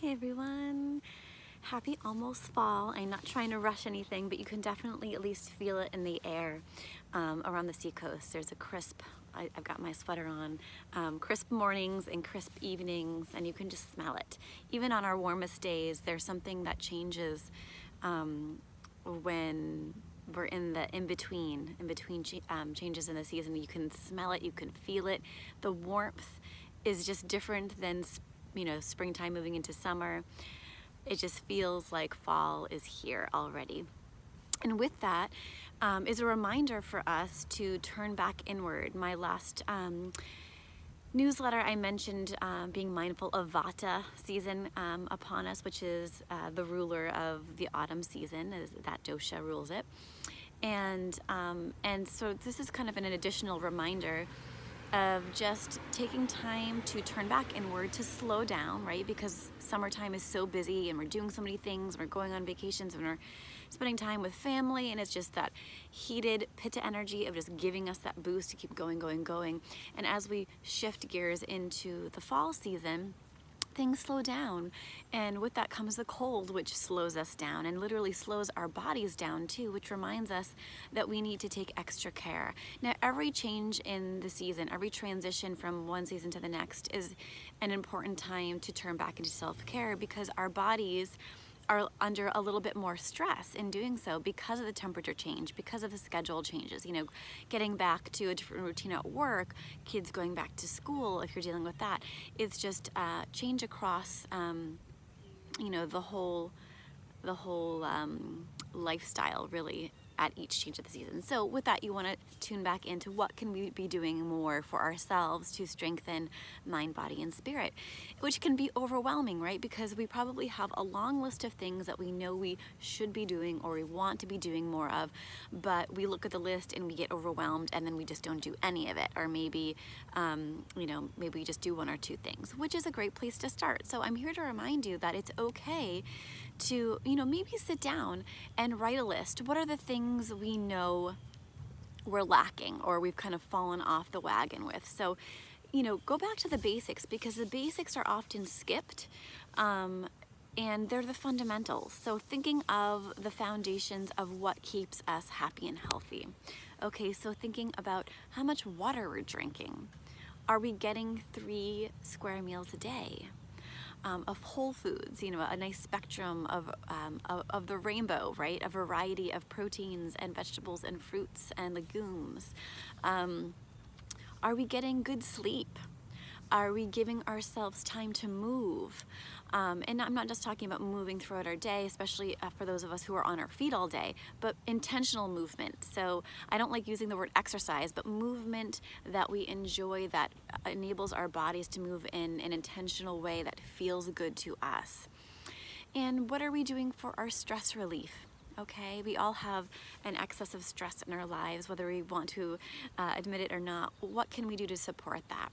Hey everyone, happy almost fall. I'm not trying to rush anything, but you can definitely at least feel it in the air around the seacoast. There's a crisp, I've got my sweater on, crisp mornings and crisp evenings, and you can just smell it. Even on our warmest days, there's something that changes when we're in the in-between changes in the season. You can smell it, you can feel it. The warmth is just different than springtime moving into summer. It just feels like fall is here already. And with that is a reminder for us to turn back inward. My last newsletter, I mentioned being mindful of Vata season upon us, which is the ruler of the autumn season, as that dosha rules it. And so this is kind of an additional reminder of just taking time to turn back inward, to slow down, right? Because summertime is so busy and we're doing so many things, we're going on vacations and we're spending time with family, and it's just that heated pitta energy of just giving us that boost to keep going. And as we shift gears into the fall season, things slow down, and with that comes the cold, which slows us down and literally slows our bodies down too, which reminds us that we need to take extra care. Now, every change in the season, every transition from one season to the next is an important time to turn back into self-care, because our bodies are under a little bit more stress in doing so because of the temperature change, because of the schedule changes, getting back to a different routine at work, kids going back to school, if you're dealing with that. It's just change across, the whole lifestyle, really, at each change of the season. So with that, you want to tune back into what can we be doing more for ourselves to strengthen mind, body, and spirit, which can be overwhelming, right? Because we probably have a long list of things that we know we should be doing or we want to be doing more of, but we look at the list and we get overwhelmed, and then we just don't do any of it. Or maybe, maybe we just do one or two things, which is a great place to start. So I'm here to remind you that it's okay to, maybe sit down and write a list. What are the things we know we're lacking or we've kind of fallen off the wagon with? So, go back to the basics, because the basics are often skipped, and they're the fundamentals. So thinking of the foundations of what keeps us happy and healthy. Okay, so thinking about how much water we're drinking. Are we getting 3 square meals a day? Of whole foods, a nice spectrum of the rainbow, right? A variety of proteins and vegetables and fruits and legumes. Are we getting good sleep? Are we giving ourselves time to move? And I'm not just talking about moving throughout our day, especially for those of us who are on our feet all day, but intentional movement. So I don't like using the word exercise, but movement that we enjoy, that enables our bodies to move in an intentional way that feels good to us. And what are we doing for our stress relief? Okay, we all have an excess of stress in our lives, whether we want to admit it or not. What can we do to support that?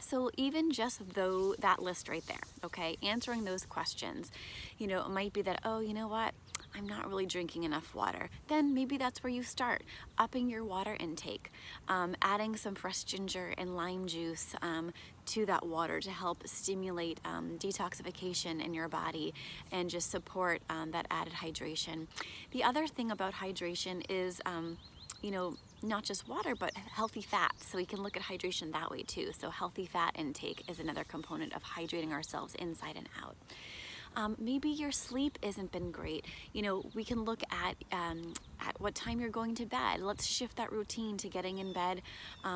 So even just that list right there, okay, answering those questions, it might be that, oh, you know what, I'm not really drinking enough water. Then maybe that's where you start, upping your water intake, adding some fresh ginger and lime juice to that water to help stimulate detoxification in your body and just support that added hydration. The other thing about hydration is, not just water, but healthy fats. So we can look at hydration that way too. So healthy fat intake is another component of hydrating ourselves inside and out. Maybe your sleep hasn't been great. We can look at what time you're going to bed. Let's shift that routine to getting in bed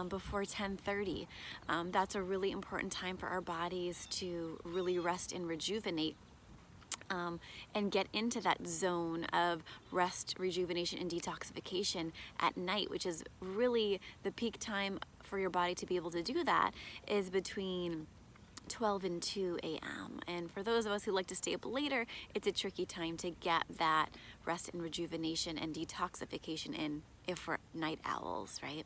before 10:30. That's a really important time for our bodies to really rest and rejuvenate. And get into that zone of rest, rejuvenation, and detoxification at night, which is really the peak time for your body to be able to do that, is between 12 and 2 a.m. And for those of us who like to stay up later, it's a tricky time to get that rest and rejuvenation and detoxification in if we're night owls, right?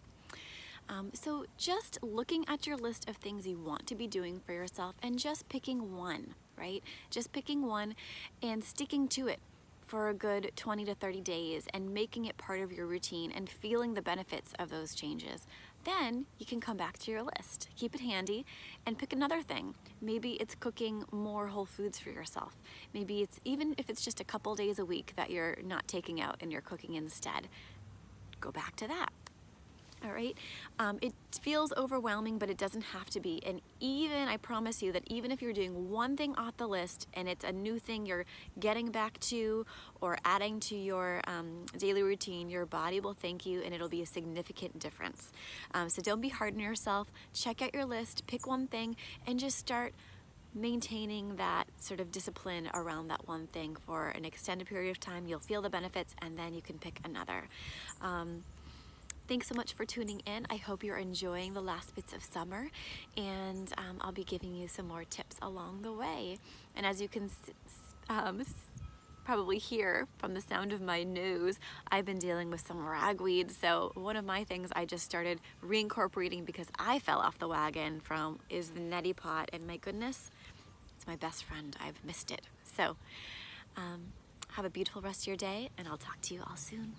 So just looking at your list of things you want to be doing for yourself and just picking one, right? Just picking one and sticking to it for a good 20 to 30 days and making it part of your routine and feeling the benefits of those changes. Then you can come back to your list, keep it handy, and pick another thing. Maybe it's cooking more whole foods for yourself. Maybe it's, even if it's just a couple days a week that you're not taking out and you're cooking instead, go back to that. All right, it feels overwhelming, but it doesn't have to be. And even, I promise you that even if you're doing one thing off the list and it's a new thing you're getting back to or adding to your daily routine, your body will thank you and it'll be a significant difference. So don't be hard on yourself. Check out your list, pick one thing, and just start maintaining that sort of discipline around that one thing for an extended period of time. You'll feel the benefits, and then you can pick another. Thanks so much for tuning in. I hope you're enjoying the last bits of summer, and I'll be giving you some more tips along the way. And as you can probably hear from the sound of my nose, I've been dealing with some ragweed. So one of my things I just started reincorporating because I fell off the wagon from is the neti pot, and my goodness, it's my best friend. I've missed it. So have a beautiful rest of your day, and I'll talk to you all soon.